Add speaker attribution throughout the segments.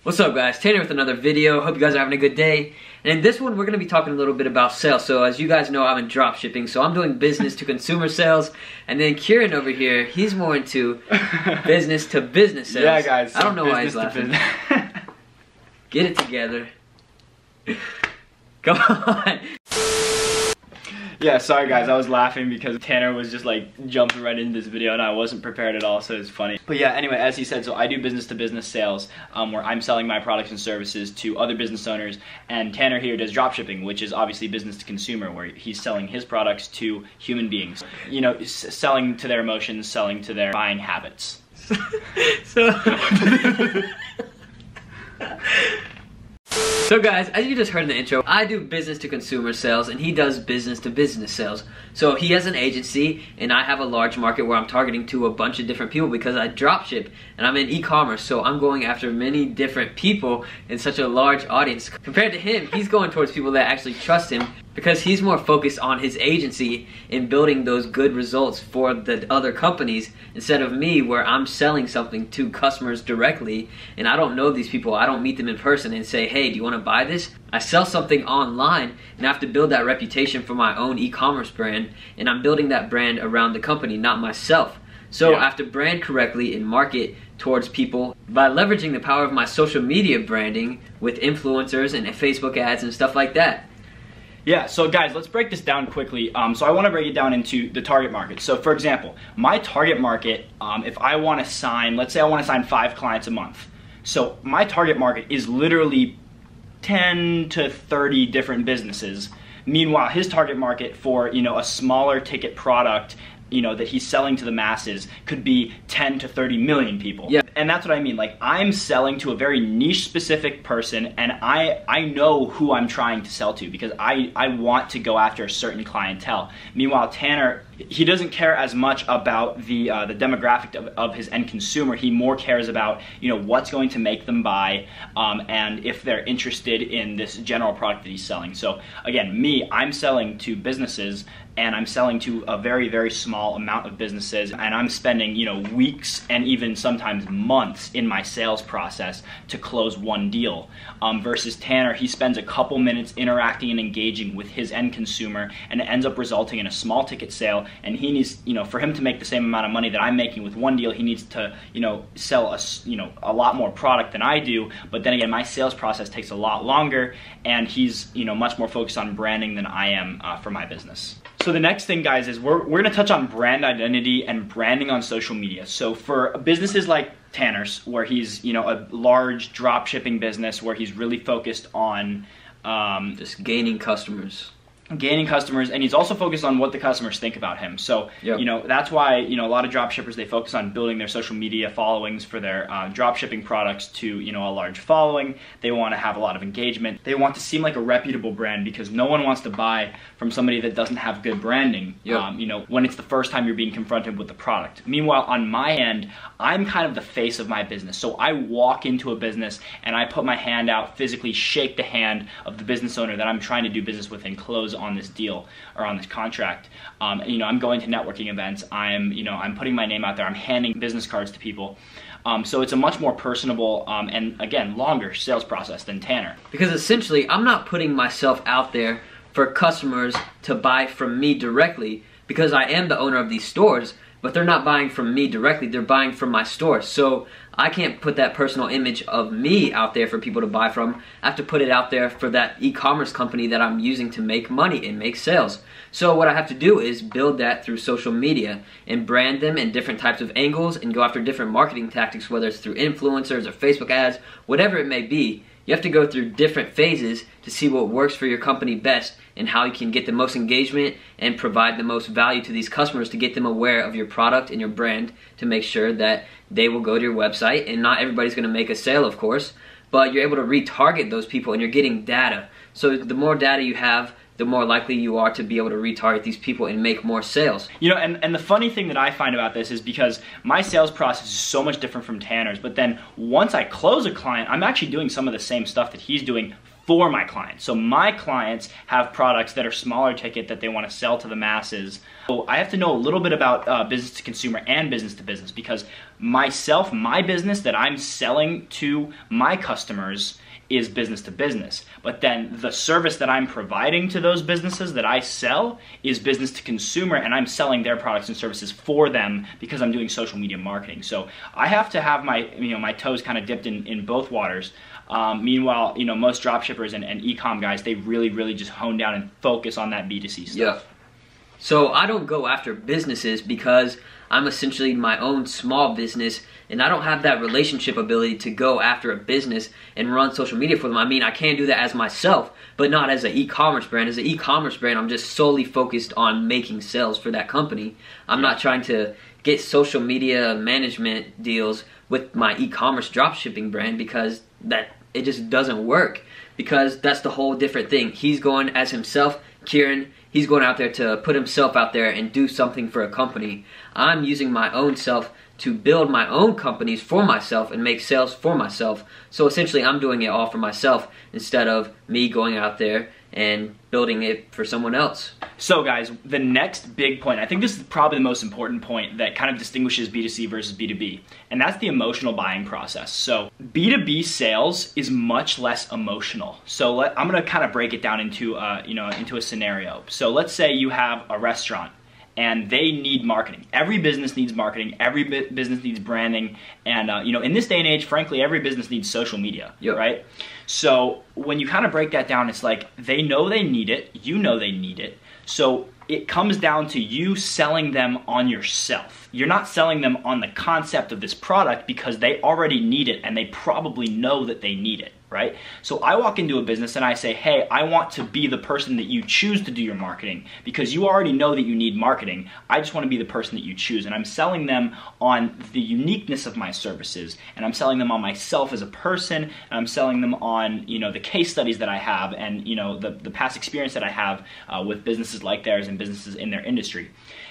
Speaker 1: What's up guys, Tanner with another video. Hope you guys are having a good day. And in this one we're going to be talking a little bit about sales. So as you guys know, I'm in dropshipping, so I'm doing business to consumer sales. And then Kieran over here, he's more into business to business sales.
Speaker 2: Yeah guys, so
Speaker 1: I don't know why he's laughing. Get it together. Come on.
Speaker 2: Yeah, sorry guys, I was laughing because Tanner was just like jumping right into this video and I wasn't prepared at all, so it's funny. But yeah, anyway, as he said, so I do business to business sales where I'm selling my products and services to other business owners, and Tanner here does dropshipping, which is obviously business to consumer, where he's selling his products to human beings. You know, selling to their emotions, selling to their buying habits.
Speaker 1: So guys, as you just heard in the intro, I do business to consumer sales and he does business to business sales. So he has an agency and I have a large market where I'm targeting to a bunch of different people because I dropship and I'm in e-commerce, so I'm going after many different people in such a large audience. Compared to him, he's going towards people that actually trust him because he's more focused on his agency in building those good results for the other companies instead of me, where I'm selling something to customers directly and I don't know these people. I don't meet them in person and say, hey, do you want to buy this? I sell something online and I have to build that reputation for my own e-commerce brand, and I'm building that brand around the company, not myself. So I have to brand correctly and market towards people by leveraging the power of my social media branding with influencers and Facebook ads and stuff like that.
Speaker 2: Yeah, so guys, let's break this down quickly. So I want to break it down into the target market. So for example, my target market, if I want to sign, let's say I want to sign 5 clients a month. So my target market is literally 10 to 30 different businesses. Meanwhile, his target market for, you know, a smaller ticket product, you know, that he's selling to the masses could be 10 to 30 million people. Yeah. And that's what I mean. Like, I'm selling to a very niche specific person, and I know who I'm trying to sell to because I want to go after a certain clientele. Meanwhile, Tanner, he doesn't care as much about the demographic of his end consumer. He more cares about, you know, what's going to make them buy, and if they're interested in this general product that he's selling. So again, me, I'm selling to businesses, and I'm selling to a very, very small amount of businesses, and I'm spending, you know, weeks and even sometimes months in my sales process to close one deal. Versus Tanner, he spends a couple minutes interacting and engaging with his end consumer, and it ends up resulting in a small ticket sale. And he needs, you know, for him to make the same amount of money that I'm making with one deal, he needs to, you know, sell a lot more product than I do. But then again, my sales process takes a lot longer, and he's, you know, much more focused on branding than I am for my business. So the next thing, guys, is we're going to touch on brand identity and branding on social media. So for businesses like Tanner's, where he's, you know, a large drop shipping business where he's really focused on
Speaker 1: just gaining customers,
Speaker 2: and he's also focused on what the customers think about him. So, you know, that's why, you know, a lot of drop shippers, they focus on building their social media followings for their drop shipping products to, you know, a large following. They want to have a lot of engagement. They want to seem like a reputable brand because no one wants to buy from somebody that doesn't have good branding, you know, when it's the first time you're being confronted with the product. Meanwhile, on my end, I'm kind of the face of my business. So I walk into a business and I put my hand out, physically shake the hand of the business owner that I'm trying to do business with and close on this deal or on this contract. You know, I'm going to networking events. I'm putting my name out there. I'm handing business cards to people. So it's a much more personable and again, longer sales process than Tanner.
Speaker 1: Because essentially, I'm not putting myself out there for customers to buy from me directly because I am the owner of these stores, but they're not buying from me directly, they're buying from my store. So I can't put that personal image of me out there for people to buy from. I have to put it out there for that e-commerce company that I'm using to make money and make sales. So what I have to do is build that through social media and brand them in different types of angles and go after different marketing tactics, whether it's through influencers or Facebook ads, whatever it may be. You have to go through different phases to see what works for your company best and how you can get the most engagement and provide the most value to these customers to get them aware of your product and your brand, to make sure that they will go to your website. And not everybody's going to make a sale, of course, but you're able to retarget those people and you're getting data. So the more data you have, the more likely you are to be able to retarget these people and make more sales.
Speaker 2: You know, and the funny thing that I find about this is because my sales process is so much different from Tanner's, but then once I close a client, I'm actually doing some of the same stuff that he's doing for my clients. So my clients have products that are smaller ticket that they want to sell to the masses. So I have to know a little bit about business to consumer and business to business, because myself, my business that I'm selling to my customers is business to business. But then the service that I'm providing to those businesses that I sell is business to consumer, and I'm selling their products and services for them because I'm doing social media marketing. So I have to have my, my toes kind of dipped in both waters. Meanwhile, most dropshippers and e-com guys, they really just hone down and focus on that B2C stuff.
Speaker 1: Yeah. So I don't go after businesses because I'm essentially my own small business, and I don't have that relationship ability to go after a business and run social media for them. I mean, I can do that as myself, but not as an e-commerce brand. As an e-commerce brand, I'm just solely focused on making sales for that company. I'm not trying to get social media management deals with my e-commerce dropshipping brand because it just doesn't work, because that's the whole different thing. He's going as himself, Kieran. He's going out there to put himself out there and do something for a company. I'm using my own self to build my own companies for myself and make sales for myself. So essentially I'm doing it all for myself instead of me going out there and building it for someone else.
Speaker 2: So guys, the next big point, I think this is probably the most important point that kind of distinguishes B2C versus B2B, and that's the emotional buying process. So B2B sales is much less emotional. So I'm gonna kind of break it down into into a scenario. So let's say you have a restaurant and they need marketing. Every business needs marketing, every business needs branding, and in this day and age, frankly, every business needs social media, right? So when you kind of break that down, it's like they know they need it, you know they need it, so it comes down to you selling them on yourself. You're not selling them on the concept of this product because they already need it and they probably know that they need it, right? So I walk into a business and I say, hey, I want to be the person that you choose to do your marketing because you already know that you need marketing. I just want to be the person that you choose, and I'm selling them on the uniqueness of my services, and I'm selling them on myself as a person, and I'm selling them on the case studies that I have and the past experience that I have with businesses like theirs and businesses in their industry.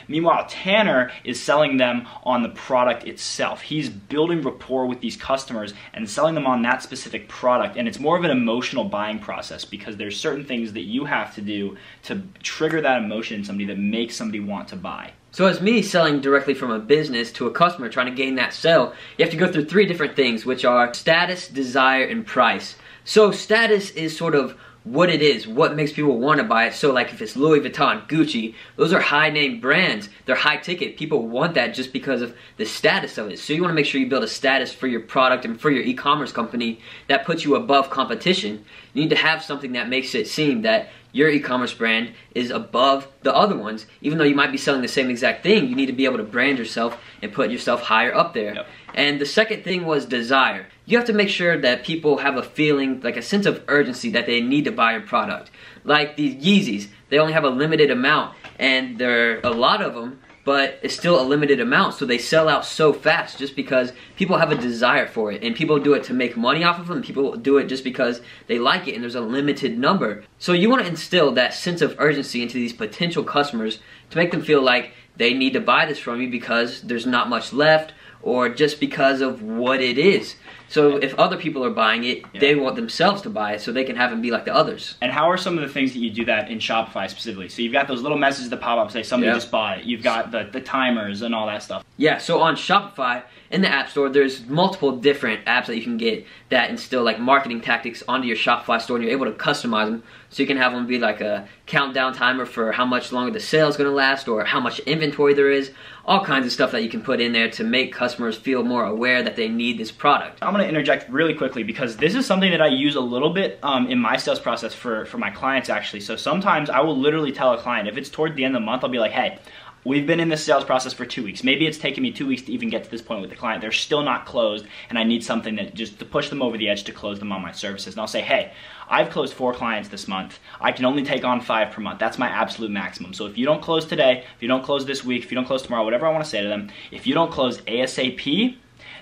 Speaker 2: Meanwhile, Tanner is selling them on the product itself. He's building rapport with these customers and selling them on that specific product, and it's more of an emotional buying process because there's certain things that you have to do to trigger that emotion in somebody that makes somebody want to buy.
Speaker 1: So as me selling directly from a business to a customer trying to gain that sale, you have to go through 3 different things, which are status, desire, and price. So status is sort of what it is, what makes people want to buy it. So like if it's Louis Vuitton, Gucci, those are high name brands. They're high ticket. People want that just because of the status of it. So you want to make sure you build a status for your product and for your e-commerce company that puts you above competition. You need to have something that makes it seem that your e-commerce brand is above the other ones. Even though you might be selling the same exact thing, you need to be able to brand yourself and put yourself higher up there.
Speaker 2: Yep.
Speaker 1: And the second thing was desire. You have to make sure that people have a feeling, like a sense of urgency that they need to buy your product. Like these Yeezys, they only have a limited amount, and there are a lot of them, but it's still a limited amount, so they sell out so fast just because people have a desire for it, and people do it to make money off of them. People do it just because they like it, and there's a limited number. So you want to instill that sense of urgency into these potential customers to make them feel like they need to buy this from you because there's not much left, or just because of what it is. So if other people are buying it, they want themselves to buy it so they can have it be like the others.
Speaker 2: And how are some of the things that you do that in Shopify specifically? So you've got those little messages that pop up say somebody just bought it. You've got the timers and all that stuff.
Speaker 1: Yeah, so on Shopify, in the App Store, there's multiple different apps that you can get that instill like marketing tactics onto your Shopify store, and you're able to customize them. So you can have them be like a countdown timer for how much longer the sale is going to last or how much inventory there is. All kinds of stuff that you can put in there to make customers feel more aware that they need this product.
Speaker 2: I'm going to interject really quickly because this is something that I use a little bit in my sales process for my clients actually. So sometimes I will literally tell a client, if it's toward the end of the month, I'll be like, hey, we've been in this sales process for 2 weeks. Maybe it's taken me 2 weeks to even get to this point with the client. They're still not closed, and I need something that just to push them over the edge to close them on my services. And I'll say, hey, I've closed 4 clients this month. I can only take on 5 per month. That's my absolute maximum. So if you don't close today, if you don't close this week, if you don't close tomorrow, whatever I want to say to them, if you don't close ASAP,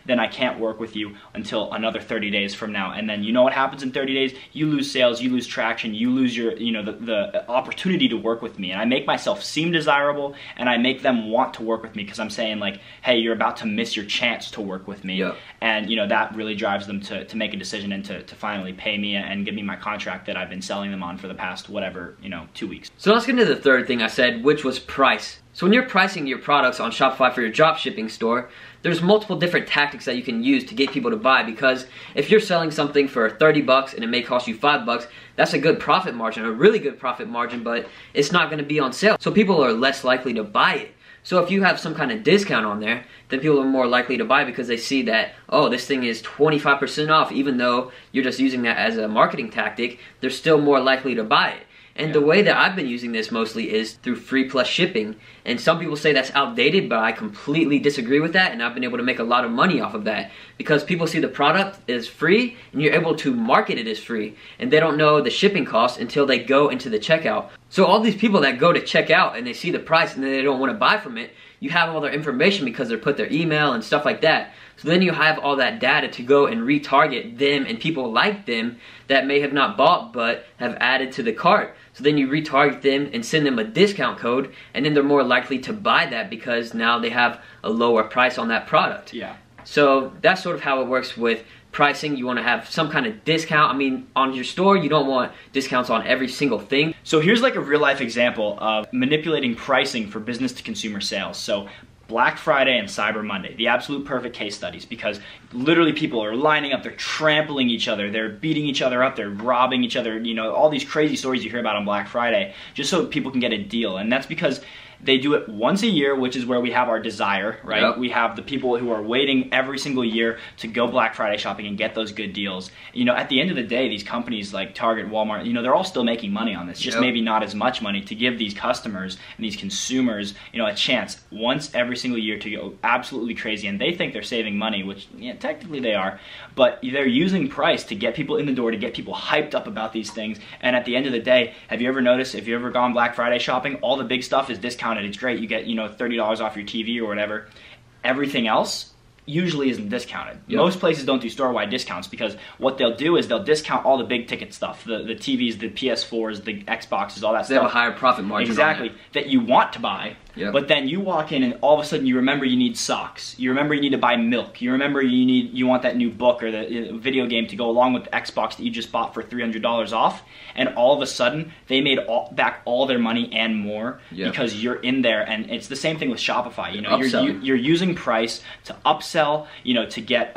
Speaker 2: then I can't work with you until another 30 days from now. And then you know what happens in 30 days? You lose sales, you lose traction, you lose your, the opportunity to work with me. And I make myself seem desirable, and I make them want to work with me because I'm saying like, hey, you're about to miss your chance to work with me.
Speaker 1: Yep.
Speaker 2: And that really drives them to make a decision and to finally pay me and give me my contract that I've been selling them on for the past, whatever, 2 weeks.
Speaker 1: So let's get into the third thing I said, which was price. So when you're pricing your products on Shopify for your dropshipping store, there's multiple different tactics that you can use to get people to buy, because if you're selling something for 30 bucks and it may cost you 5 bucks, that's a good profit margin, a really good profit margin, but it's not gonna be on sale. So people are less likely to buy it. So if you have some kind of discount on there, then people are more likely to buy because they see that, oh, this thing is 25% off, even though you're just using that as a marketing tactic, they're still more likely to buy it. And the way that I've been using this mostly is through free plus shipping. And some people say that's outdated, but I completely disagree with that, and I've been able to make a lot of money off of that because people see the product is free and you're able to market it as free, and they don't know the shipping cost until they go into the checkout. So all these people that go to checkout and they see the price and then they don't want to buy from it, you have all their information because they put their email and stuff like that. So then you have all that data to go and retarget them and people like them that may have not bought but have added to the cart. So then you retarget them and send them a discount code, and then they're more likely to buy that because now they have a lower price on that product.
Speaker 2: Yeah.
Speaker 1: So that's sort of how it works with pricing. You want to have some kind of discount. I mean, on your store, you don't want discounts on every single thing.
Speaker 2: So here's like a real life example of manipulating pricing for business to consumer sales. So Black Friday and Cyber Monday, the absolute perfect case studies, because literally people are lining up, they're trampling each other, they're beating each other up, they're robbing each other, you know, all these crazy stories you hear about on Black Friday, just so people can get a deal. And that's because they do it once a year, which is where we have our desire, right? Yep. We have the people who are waiting every single year to go Black Friday shopping and get those good deals. You know, at the end of the day, these companies like Target, Walmart, you know, they're all still making money on this, just maybe not as much money, to give these customers and these consumers, you know, a chance once every single year to go absolutely crazy. And they think they're saving money, which, yeah, technically they are, but they're using price to get people in the door, to get people hyped up about these things. And at the end of the day, have you ever noticed, if you ever gone Black Friday shopping, all the big stuff is discounted. It's great. You get, you know, $30 off your TV or whatever. Everything else usually isn't discounted. Yep. Most places don't do store-wide discounts because what they'll do is they'll discount all the big ticket stuff, the TVs, the PS4s, the Xboxes, all that stuff.
Speaker 1: They have a higher profit margin.
Speaker 2: Exactly, that you want to buy. Yep. But then you walk in and all of a sudden you remember you need socks. You remember you need to buy milk. You remember you want that new book or the video game to go along with the Xbox that you just bought for $300 off. And all of a sudden they made back all their money and more because you're in there. And it's the same thing with Shopify. You know, you're using price to upsell. You know, to get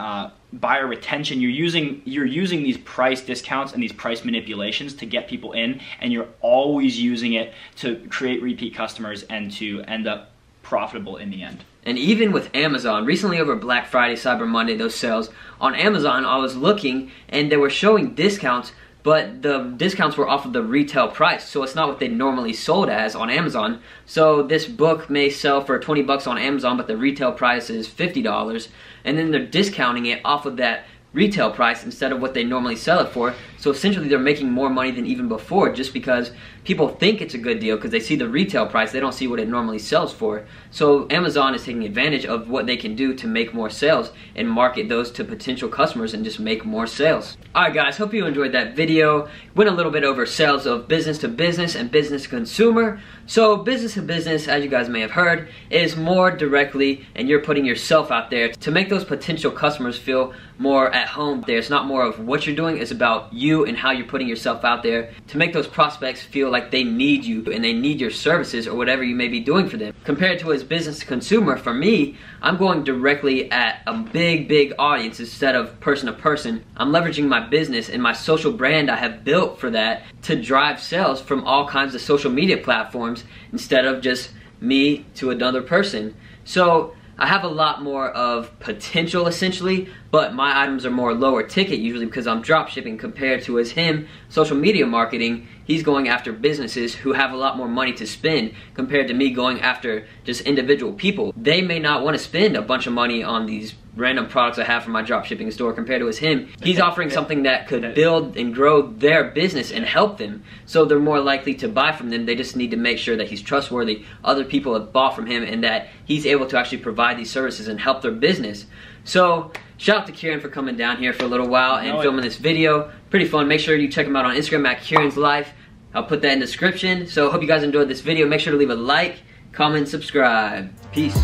Speaker 2: buyer retention. You're using these price discounts and these price manipulations to get people in, and you're always using it to create repeat customers and to end up profitable in the end.
Speaker 1: And even with Amazon, recently over Black Friday, Cyber Monday, those sales on Amazon, I was looking and they were showing discounts, but the discounts were off of the retail price, so it's not what they normally sold as on Amazon. So this book may sell for 20 bucks on Amazon, but the retail price is $50, and then they're discounting it off of that retail price instead of what they normally sell it for. So essentially they're making more money than even before, just because people think it's a good deal because they see the retail price, they don't see what it normally sells for. So Amazon is taking advantage of what they can do to make more sales and market those to potential customers and just make more sales. Alright guys, hope you enjoyed that video. Went a little bit over sales of business to business and business to consumer. So business to business, as you guys may have heard, is more directly, and you're putting yourself out there to make those potential customers feel more at home there. It's not more of what you're doing, it's about you and how you're putting yourself out there to make those prospects feel like they need you and they need your services or whatever you may be doing for them. Compared to as business to consumer, for me, I'm going directly at a big audience instead of person to person. I'm leveraging my business and my social brand I have built for that to drive sales from all kinds of social media platforms instead of just me to another person. So I have a lot more of potential essentially, but my items are more lower ticket usually because I'm drop shipping compared to as him, social media marketing, he's going after businesses who have a lot more money to spend compared to me going after just individual people. They may not want to spend a bunch of money on these random products I have from my drop shipping store compared to as him. He's offering something that could build and grow their business and help them. So they're more likely to buy from them. They just need to make sure that he's trustworthy, other people have bought from him, and that he's able to actually provide these services and help their business. So shout out to Kieran for coming down here for a little while and filming this video. Pretty fun. Make sure you check him out on Instagram at Kieran's Life. I'll put that in the description. So hope you guys enjoyed this video. Make sure to leave a like, comment, subscribe. Peace.